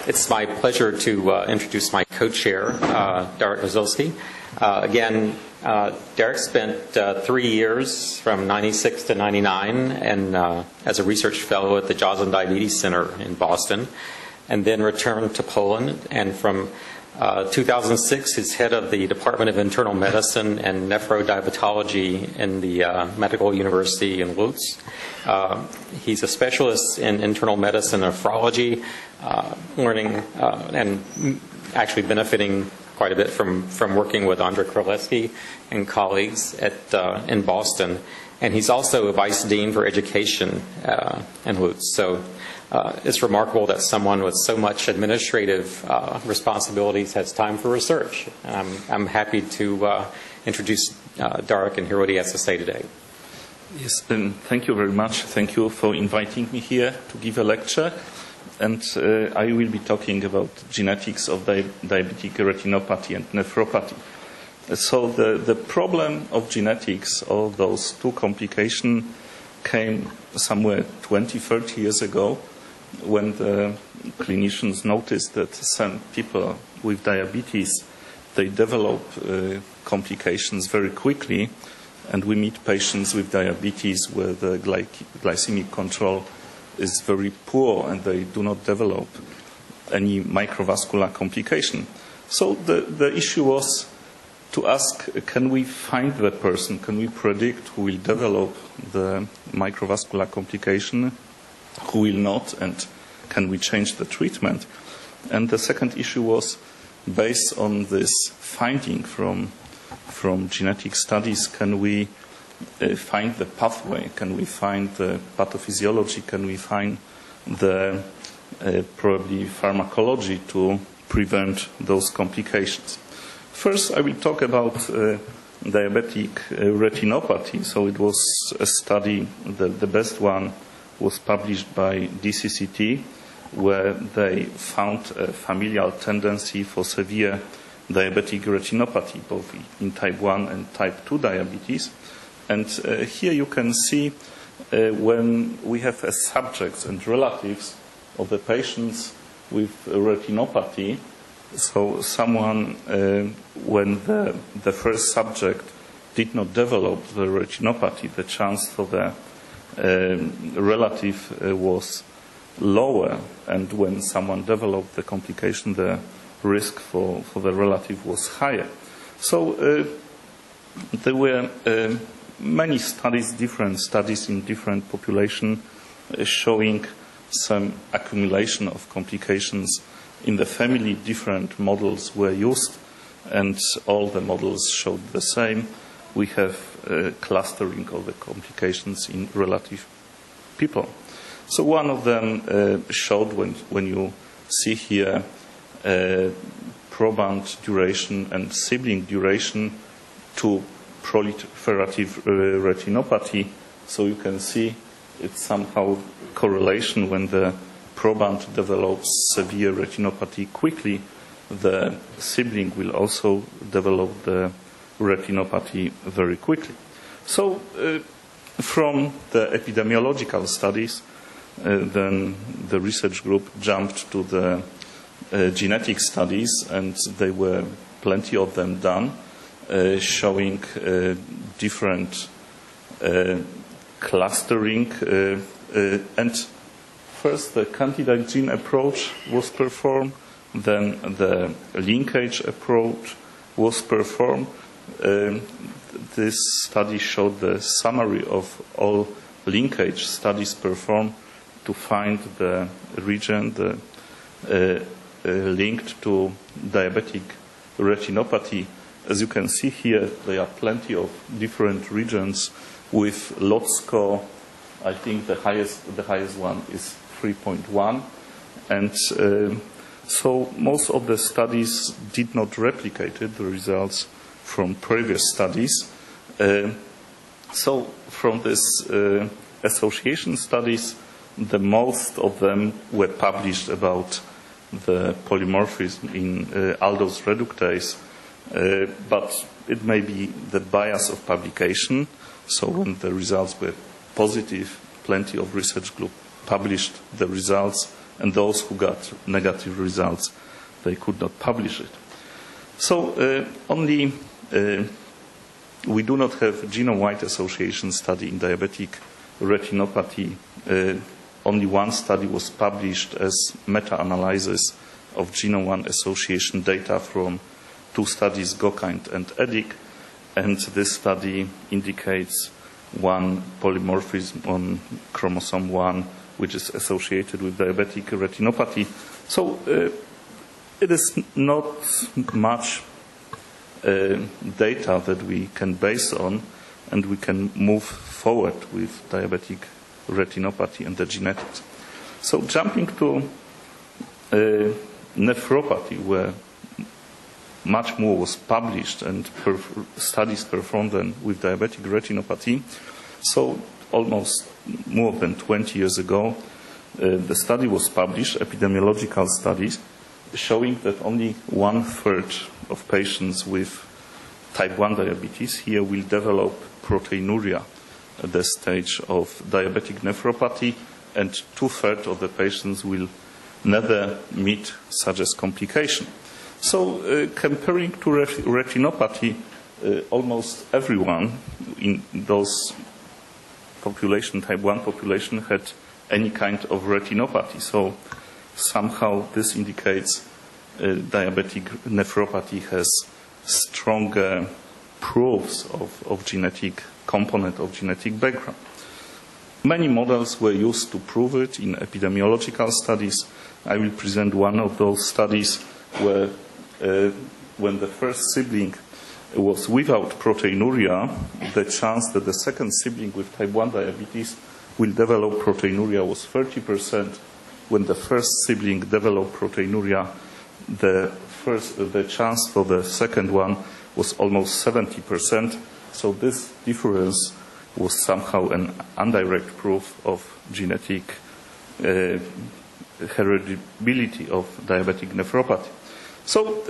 It's my pleasure to introduce my co-chair, Derek Moczulski. Again, Derek spent 3 years from 96 to 99 and as a research fellow at the Joslin Diabetes Center in Boston, and then returned to Poland. And from 2006, he's head of the Department of Internal Medicine and Nephropathy in the Medical University in Łódź. He's a specialist in internal medicine and nephrology, learning and actually benefiting quite a bit from working with Andrzej Królewski and colleagues in Boston. And he's also a vice dean for education in Łódź. So it's remarkable that someone with so much administrative responsibilities has time for research. I'm happy to introduce Darek and hear what he has to say today. Yes, thank you very much. Thank you for inviting me here to give a lecture. And I will be talking about genetics of diabetic retinopathy and nephropathy. So the problem of genetics, all those two complications, came somewhere 20, 30 years ago, when the clinicians noticed that some people with diabetes, they develop complications very quickly, and we meet patients with diabetes where the glycemic control is very poor and they do not develop any microvascular complication. So the issue was to ask, can we find the person, can we predict who will develop the microvascular complication, who will not, and can we change the treatment? And the second issue was, based on this finding from genetic studies, can we find the pathway, can we find the pathophysiology, can we find the probably pharmacology to prevent those complications? First, I will talk about diabetic retinopathy. So it was a study, the best one was published by DCCT, where they found a familial tendency for severe diabetic retinopathy, both in type 1 and type 2 diabetes. And here you can see when we have as subjects and relatives of the patients with retinopathy. So someone, when the first subject did not develop the retinopathy, the chance for the relative was lower, and when someone developed the complication, the risk for the relative was higher. So there were many studies, different studies in different populations, showing some accumulation of complications in the family. Different models were used, and all the models showed the same. We have clustering of the complications in relative people. So one of them showed, when you see here proband duration and sibling duration to proliferative retinopathy. So you can see it's somehow correlation. When the proband develops severe retinopathy quickly, the sibling will also develop the retinopathy very quickly. So from the epidemiological studies, then the research group jumped to the genetic studies, and there were plenty of them done, showing different clustering. And first the candidate gene approach was performed, then the linkage approach was performed. This study showed the summary of all linkage studies performed to find the region linked to diabetic retinopathy. As you can see here, there are plenty of different regions with lot score. I think the highest one is 3.1, and so most of the studies did not replicate the results from previous studies. So from this association studies, the most of them were published about the polymorphism in aldose reductase, but it may be the bias of publication. So when the results were positive, plenty of research group published the results, and those who got negative results, they could not publish it. So we do not have genome-wide association study in diabetic retinopathy. Only one study was published as meta-analysis of genome-wide association data from 2 studies, Gokind and EDIC, and this study indicates one polymorphism on chromosome 1, which is associated with diabetic retinopathy. So it is not much data that we can base on, and we can move forward with diabetic retinopathy and the genetics. So jumping to nephropathy, where much more was published and studies performed than with diabetic retinopathy. So almost more than 20 years ago, the study was published, epidemiological studies, showing that only 1/3 of patients with type 1 diabetes here will develop proteinuria at the stage of diabetic nephropathy, and 2/3 of the patients will never meet such as complication. So comparing to retinopathy, almost everyone in those population, type 1 population, had any kind of retinopathy. So somehow this indicates diabetic nephropathy has stronger proofs of genetic component, of genetic background. Many models were used to prove it in epidemiological studies. I will present one of those studies where when the first sibling was without proteinuria, the chance that the second sibling with type 1 diabetes will develop proteinuria was 30%. When the first sibling developed proteinuria, the chance for the second one was almost 70%. So this difference was somehow an indirect proof of genetic heritability of diabetic nephropathy. So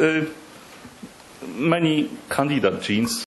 many candidate genes